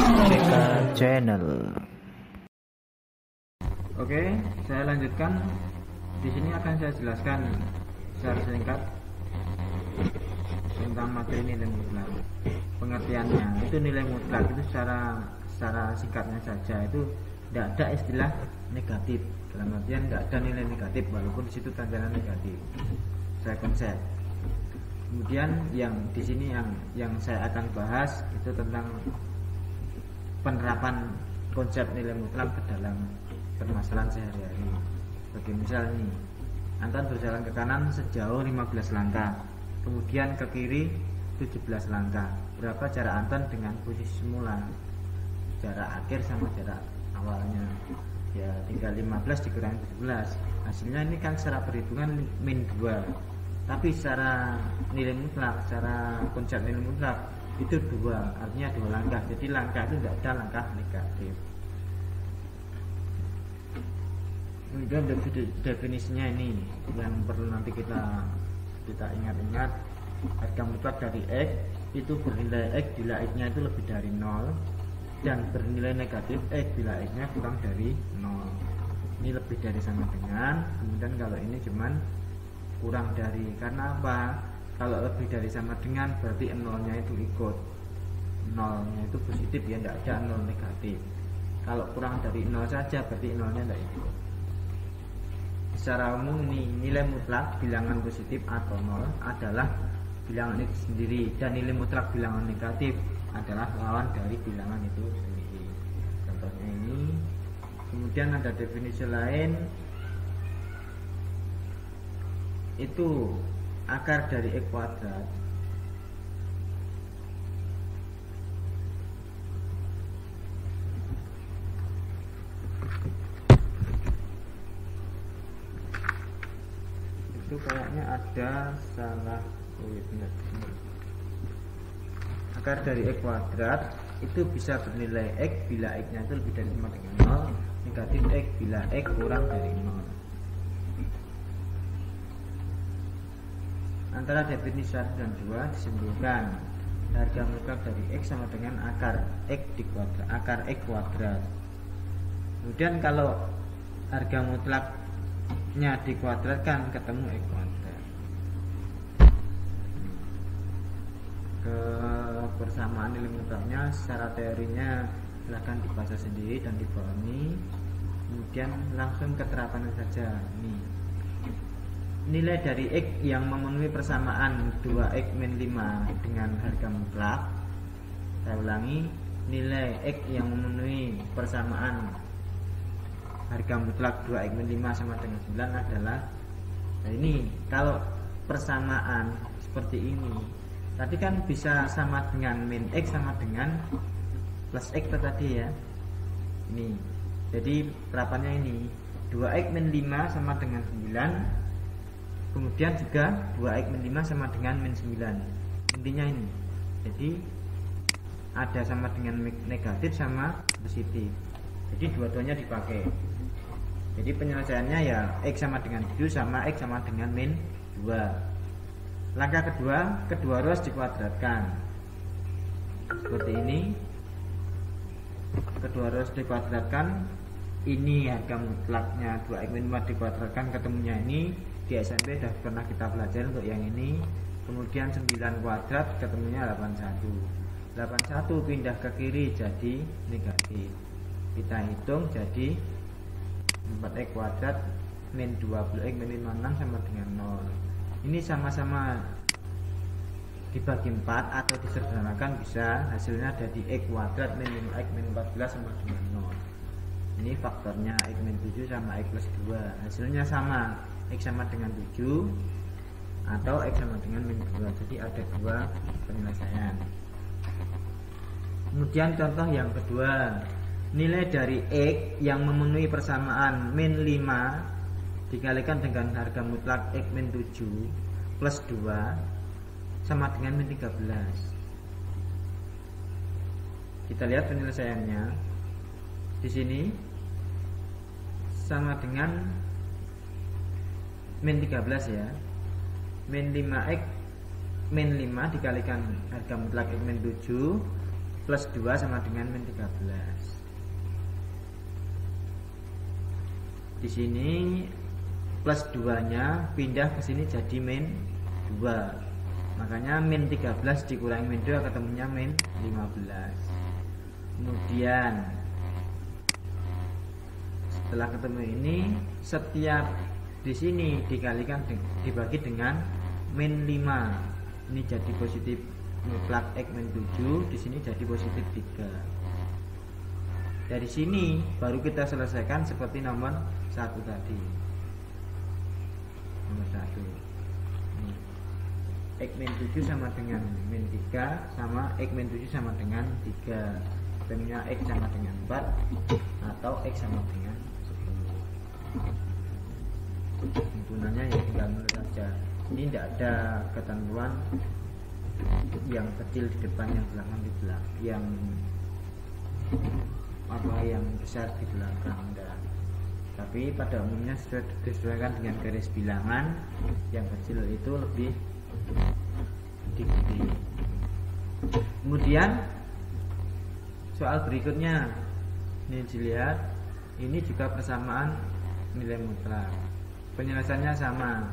BK Channel. Oke, saya lanjutkan. Di sini akan saya jelaskan secara singkat tentang materi nilai mutlak. Pengertiannya itu nilai mutlak itu secara singkatnya saja itu tidak ada istilah negatif. Dalam artian tidak ada nilai negatif walaupun di situ tanda negatif. Saya konsep. Kemudian yang di sini yang saya akan bahas itu tentang penerapan konsep nilai mutlak ke dalam permasalahan sehari-hari. Bagi misal nih, Anton berjalan ke kanan sejauh 15 langkah, kemudian ke kiri 17 langkah. Berapa jarak Anton dengan posisi semula? Jarak akhir sama jarak awalnya. Ya tinggal 15 dikurangi 17. Hasilnya ini kan secara perhitungan min 2. Tapi secara nilai mutlak, secara konsep nilai mutlak itu 2, artinya 2 langkah. Jadi langkah itu tidak ada langkah negatif. Kemudian definisinya ini yang perlu nanti kita ingat-ingat. Harga mutlak dari X itu bernilai X bila X nya itu lebih dari 0, dan bernilai negatif X bila X nya kurang dari 0. Ini lebih dari sama dengan. Kemudian kalau ini cuman kurang dari, karena apa? Kalau lebih dari sama dengan berarti 0 nya itu ikut, 0 nya itu positif ya, tidak ada 0 negatif. Kalau kurang dari 0 saja berarti 0 nya tidak ikut. Secara umum ini nilai mutlak bilangan positif atau 0 adalah bilangan itu sendiri, dan nilai mutlak bilangan negatif adalah lawan dari bilangan itu sendiri. Contohnya ini. Kemudian ada definisi lain, itu akar dari X kuadrat itu kayaknya ada salah. Benar. Akar dari X kuadrat itu bisa bernilai X bila X nya itu lebih dari sama dengan 0, negatif X bila X kurang dari 0. Antara definisi 1 dan 2 disimpulkan harga mutlak dari X sama dengan akar X di kuadrat, akar X kuadrat. Kemudian kalau harga mutlaknya dikuadratkan ketemu X kuadrat. Kebersamaan nilai mutlaknya secara teorinya silahkan dibaca sendiri dan dipahami. Kemudian langsung ke terapannya saja. Nilai dari X yang memenuhi persamaan 2X min 5 dengan harga mutlak. Saya ulangi, nilai X yang memenuhi persamaan harga mutlak 2X min 5 sama dengan 9 adalah, nah ini kalau persamaan seperti ini tadi kan bisa sama dengan min X sama dengan plus X tadi ya. Ini jadi terapannya ini 2X min 5 sama dengan 9, kemudian juga 2X min 5 sama dengan min 9. Intinya ini, jadi ada sama dengan negatif sama positif, jadi dua-duanya dipakai. Jadi penyelesaiannya ya X sama dengan 7 sama X sama dengan min 2. Langkah kedua harus dikuadratkan seperti ini. Kedua harus dikuadratkan. Ini harga mutlaknya 2X min 5 dikuadratkan, ketemunya ini di SMP sudah pernah kita belajar untuk yang ini. Kemudian 9 kuadrat ketemunya 81. 81 pindah ke kiri jadi negatif. Kita hitung jadi 4X kuadrat min 20X min 56 sama dengan 0. Ini sama-sama dibagi 4 atau disederhanakan bisa, hasilnya jadi X kuadrat min 5X min 14 sama dengan 0. Ini faktornya X min 7 sama X plus 2. Hasilnya sama, X sama dengan 7 atau X sama dengan min 2. Jadi ada dua penyelesaian. Kemudian contoh yang kedua, nilai dari X yang memenuhi persamaan min 5 dikalikan dengan harga mutlak X min 7 plus 2 sama dengan min 13. Kita lihat penyelesaiannya. Di sini sama dengan min 13 ya. Min 5X min 5 dikalikan harga mutlak X min 7 plus 2 sama dengan min 13. Di sini plus 2-nya pindah ke sini jadi min 2. Makanya min 13 dikurangi min 2 ketemunya min 15. Kemudian setelah ketemu ini, setiap di sini dikalikan dibagi dengan min 5. Ini jadi positif mutlak X min 7, di sini jadi positif 3. Dari sini baru kita selesaikan seperti nomor 1 tadi. Nomor 1. X min 7 sama dengan min 3 sama X min 7 sama dengan 3. Ketemunya X sama dengan 4 atau X sama dengan 10. Himpunannya ya tinggal menurut saja. Ini tidak ada ketentuan yang kecil di depan, yang belakang di belakang, yang besar di belakang, enggak. Tapi pada umumnya sudah disesuaikan dengan garis bilangan. Yang kecil itu lebih tinggi. Kemudian soal berikutnya ini dilihat, ini juga persamaan nilai mutlak. Penyelesaiannya sama.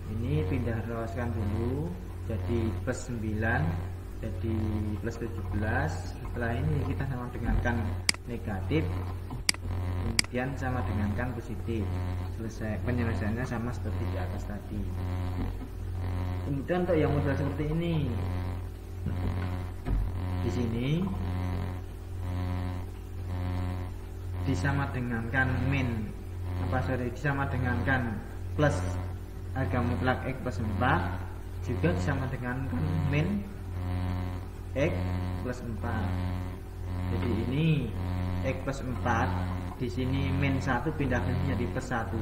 Ini pindah ruaskan dulu jadi plus 9 jadi plus 17. Setelah ini kita sama dengankan negatif, kemudian sama dengankan positif. Selesai. Penyelesaiannya sama seperti di atas tadi. Kemudian untuk yang model seperti ini, di sini disama dengankan disama dengankan plus harga mutlak X plus 4, juga disama dengankan min X plus 4. Jadi ini X plus 4, di sini min 1 pindah ke sini jadi plus 1.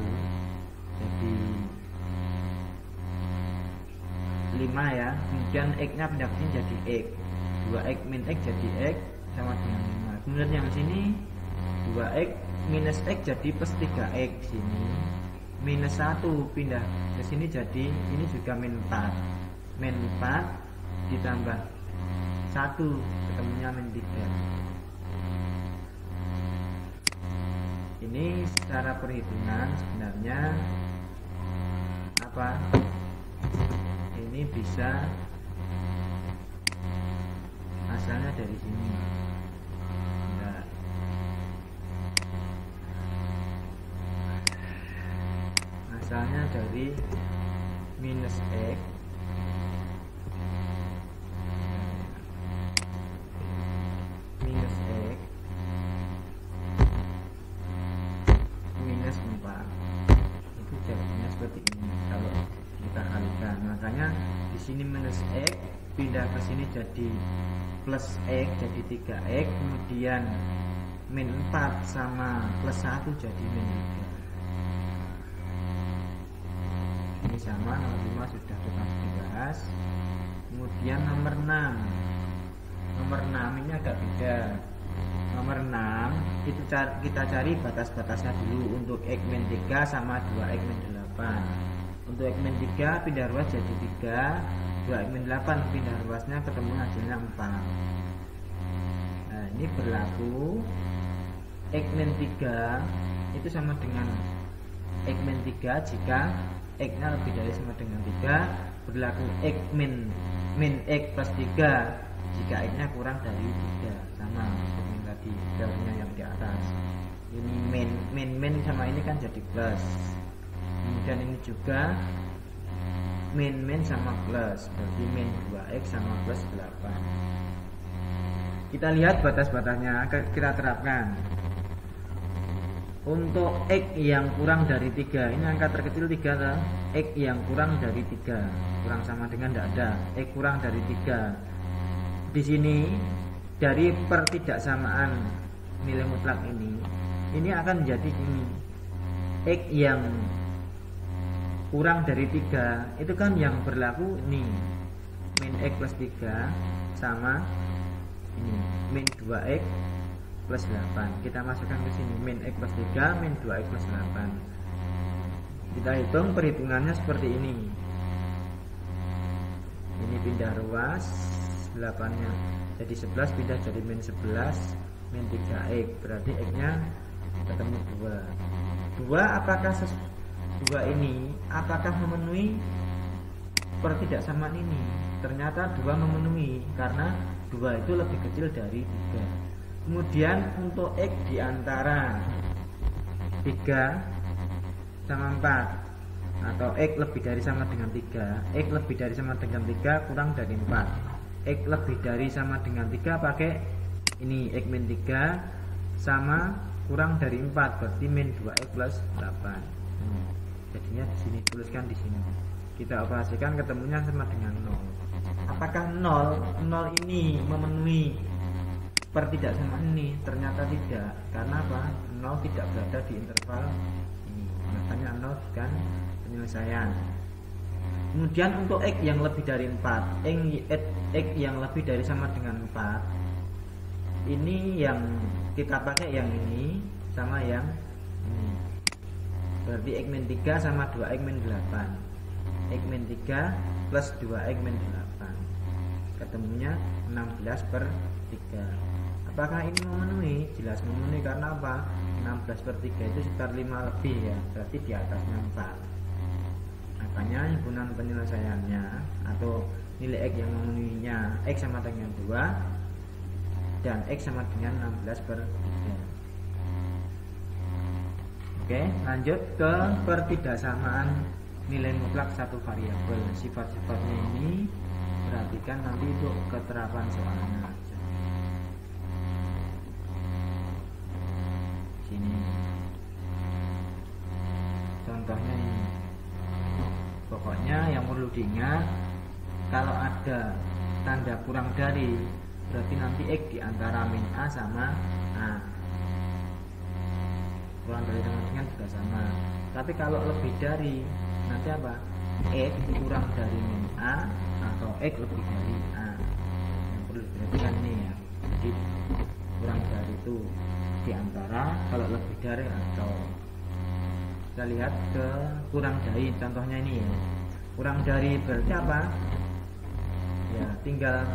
Jadi 5 ya. Kemudian X nya pindah ke sini jadi X. 2X min X jadi X sama dengan 5. Kemudian yang sini 2X minus X jadi plus 3X. Sini minus 1 pindah ke sini jadi ini juga min 4. Min 4 ditambah 1 ketemunya min 3. Ini secara perhitungan sebenarnya apa? Ini bisa asalnya dari sini. Nah, asalnya dari minus X minus X minus 4. Itu jadinya seperti ini kalau kita kalikan. Makanya di sini minus X pindah ke sini jadi plus X jadi 3X, kemudian min 4 sama plus 1 jadi min 3. Ini sama, nomor 5 sudah kita dibahas. Kemudian nomor 6. Nomor 6 ini agak beda. Nomor 6 itu kita cari batas-batasnya dulu untuk X min 3 sama 2X min 8. Untuk X min 3 pindah ruas jadi 3, 2X min 8 pindah ruasnya ketemu hasilnya 4. Nah, ini berlaku X min 3 itu sama dengan X min 3 jika X nya lebih dari sama dengan 3. Berlaku X min X plus 3 jika X nya kurang dari 3. Sama seperti yang tadi teorinya yang di atas. Ini min sama ini kan jadi plus. Kemudian ini juga min sama plus, berarti min 2X sama plus 8. Kita lihat batas-batasnya, kita terapkan. Untuk X yang kurang dari 3, ini angka terkecil 3 lah. X yang kurang dari 3, kurang sama dengan tidak ada. X kurang dari 3. Di sini dari pertidaksamaan nilai mutlak ini akan menjadi ini. X yang kurang dari 3 itu kan yang berlaku ini min X plus 3 sama ini min 2X plus 8. Kita masukkan ke sini min X plus 3 min 2X plus 8. Kita hitung perhitungannya seperti ini. Ini pindah ruas 8 nya jadi 11 pindah jadi min 11 min 3x, berarti x nya ketemu 2. 2 apakah 2 ini apakah memenuhi pertidaksamaan ini? Ternyata 2 memenuhi karena 2 itu lebih kecil dari 3. Kemudian untuk x di antara 3 sama 4 atau x lebih dari sama dengan 3, x lebih dari sama dengan 3 kurang dari 4, x lebih dari sama dengan 3 pakai ini x min 3 sama kurang dari 4 berarti min 2x plus 8. Jadinya di sini tuliskan di sini. Kita operasikan ketemunya sama dengan 0. Apakah 0 ini memenuhi pertidaksamaan ini? Ternyata tidak. Karena apa? 0 tidak berada di interval ini. Makanya 0 bukan penyelesaian. Kemudian untuk x yang lebih dari 4, x yang lebih dari sama dengan 4, ini yang kita pakai yang ini sama yang ini. Berarti x min 3 sama 2x min 8. X min 3 plus 2x min 8. Ketemunya 16/3. Apakah ini memenuhi? Jelas memenuhi karena apa? 16/3 itu sekitar 5 lebih ya. Berarti di atasnya 4. Makanya himpunan penyelesaiannya atau nilai x yang memenuhinya x sama dengan 2 dan x sama dengan 16/3. Oke, lanjut ke pertidaksamaan nilai mutlak satu variabel. Sifat-sifatnya ini perhatikan nanti untuk keterapan soalnya aja. Sini contohnya ini. Pokoknya yang perlu diingat, kalau ada tanda kurang dari berarti nanti x di antara min a sama a. Kurang dari sama dengan juga sama. Tapi kalau lebih dari nanti apa? X kurang dari min a atau x lebih dari a. Yang perlu diperhatikan ini ya. Jadi kurang dari itu di antara, kalau lebih dari atau. Kita lihat ke kurang dari, contohnya ini ya. Kurang dari berarti apa? Ya tinggal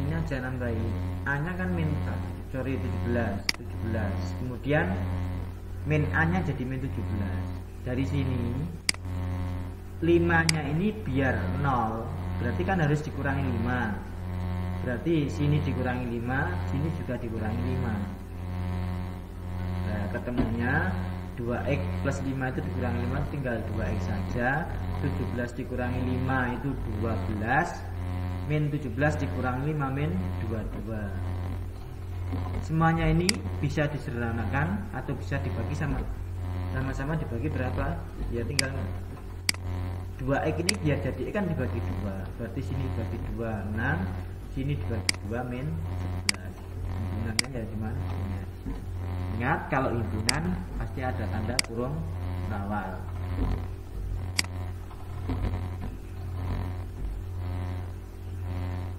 ini aja nambahin. A nya kan min 17. Kemudian min a nya jadi min 17. Dari sini 5 nya ini biar 0, berarti kan harus dikurangi 5. Berarti sini dikurangi 5, sini juga dikurangi 5. Nah, ketemunya 2x plus 5 itu dikurangi 5 tinggal 2x saja. 17 dikurangi 5 itu 12. Min 17 dikurangi 5 min 22. Semuanya ini bisa disederhanakan atau bisa dibagi sama-sama dibagi berapa? Ya tinggal 2x ini biar jadi x kan dibagi 2. Berarti sini dibagi 2 6, sini dibagi 2 min 11. Himpunannya ya gimana? Ingat kalau himpunan pasti ada tanda kurung rawal.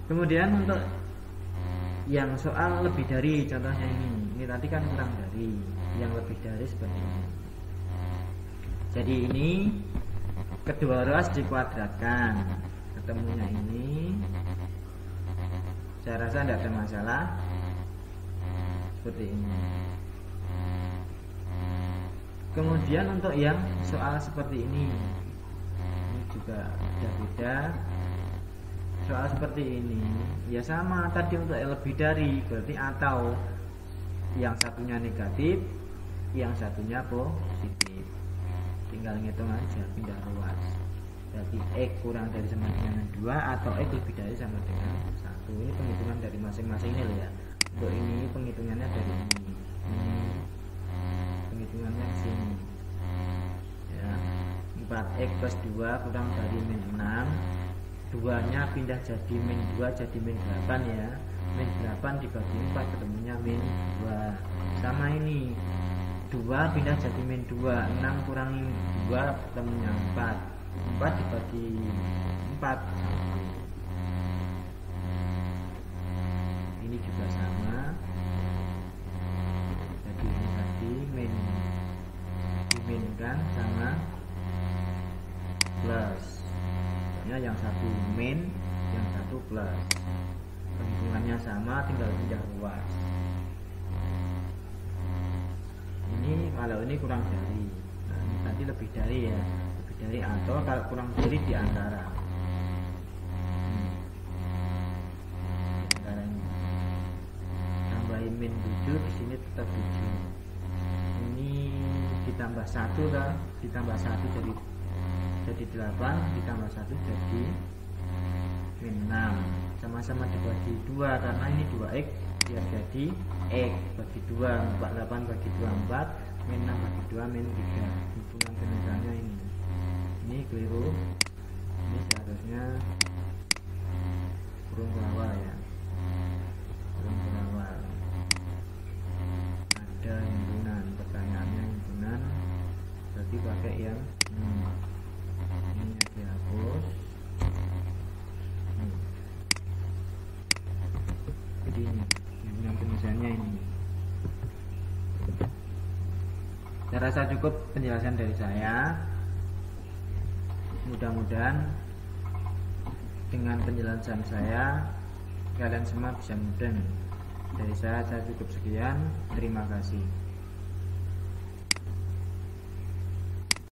Kemudian untuk yang soal lebih dari, contohnya ini tadi kan kurang dari, yang lebih dari seperti ini. Jadi ini kedua ruas dikuadratkan, ketemunya ini. Saya rasa tidak ada masalah. Seperti ini. Kemudian untuk yang soal seperti ini juga beda-beda. Soal seperti ini ya sama tadi untuk yang lebih dari, berarti atau yang satunya negatif, yang satunya positif. Tinggal ngitung aja, pindah ruas. Berarti x kurang dari sama dengan 2 atau x lebih dari sama dengan 1. Ini penghitungan dari masing-masing ini loh ya. Untuk ini penghitungannya dari ini penghitungannya ke sini ya. 4x plus 2 kurang dari min 6. 2 nya pindah jadi min 2 jadi min 8 ya. Min 8 dibagi 4 ketemunya min 2. Sama ini 2 pindah jadi min 2, 6 kurangi 2 ketemunya 4. 4 dibagi 4. Ini juga sama. Jadi ini tadi min diminkan sama plus. Yang satu min, yang satu 1 plus. Perhitungannya sama, tinggal pindah ruas. Ini kalau ini kurang dari, nah, ini tadi lebih dari ya, lebih dari, atau kalau kurang dari di antara. Di antaranya. Tambahin min 7, di sini tetap 7. Ini ditambah 1 lah, ditambah 1 jadi 8, ditambah 1 jadi min 6. Sama-sama dibagi 2 karena ini 2x biar jadi x bagi 2, 48 bagi 2 4, min 6 bagi 2 min 3. Hitungan penulisannya ini keliru, ini seharusnya kurung ke awal ya, kurung ke awal. Ada himpunan, pertanyaannya himpunan, berarti pakai yang ini dihapus. Jadi ini yang penulisannya ini. Saya rasa cukup penjelasan dari saya. Mudah-mudahan dengan penjelasan saya kalian semua bisa mudeng. Dari saya cukup sekian. Terima kasih.